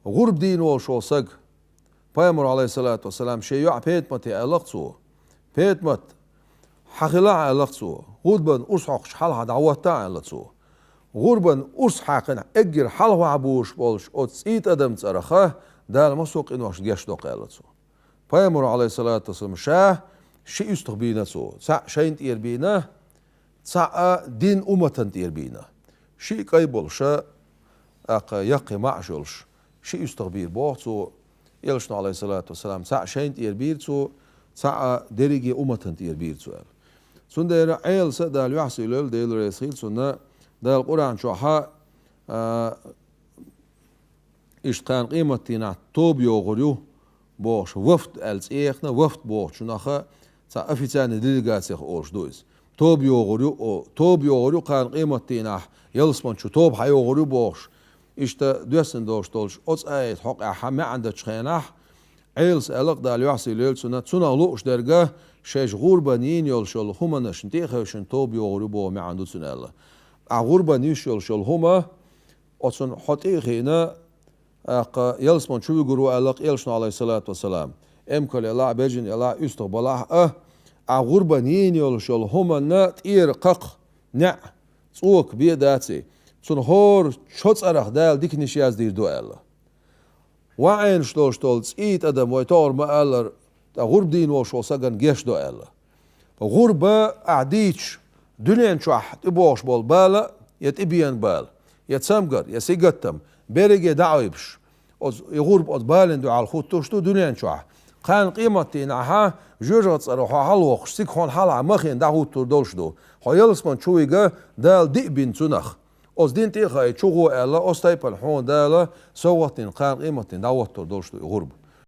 غرب دين وشو سق پیامبر علیه الصلاة والسلام شیوع پیت القصو پیت مت حخلا القصو غربن أصحق حلها دعوتها القصو غربن أصحقنا أجر حلها عبوش بولش أتصيت أدم ترخه دال مسوق إنه عش جيش دوق القصو پیامبر علیه الصلاة والسلام شيء يستقبينا سو شيء تيربينا دين أمة تيربينا شيء كيبولش يقي معجلش شيء يستقبير بوحتو يلشنا عليه الصلاة والسلام شين تيربيرتو درجة أمة تيربيرتو سندر عيل سدال يحصل ديل رسيل سنة دال القرآن شوحا إشتقان قيمتنا توب يوغريو بوش وفد ألتيخنا وفد بوش شناخا أفيتان ديلغاتيخ أورش دويز توب يوغريو قان قيمتنا يلسمن شو توب حيوغريو بوش إشتا دوسن دوش تولش أوز آيت حق أحمى عند شخيناح عيلس ألق دال يحصل ليل سنة لوش درجة شيش غربانين يلشل هما نشنتيخ شن توب يوغريو بو ما عنده سنة الله غربانيش يلشل هما أصلا حتيخينا يلسمن شو يقولوا ألق يلشنا عليه الصلاة والسلام أمكل الله بيجن الله يستقبله غربانين يلشل هما نات إيرقق نع صوك بيداتي سون هور شوتس أرخ دال ديك نشياز دير دو ألا وعين شتولز إيت أدم ويتور ما ألر غرب دين وشو سجن جيش دو ألا غربة أعديش دنيا شح تبوش بول بالا يتبين بال يتسمجر يسيجتم بيرجع دعويبش يغرب أطبال دو على الخط توشتو دنيا شح كان قيمتي نعها جوجت صراحة حلوة سيكون حلا مخين دعوت تردوش دو هيلس من شويجا دال دي بين سنخ أز دين تيخا يشوغو ألا أستيبل حون دالا سواتين قان قيمتين دعوت تردوش دو غرب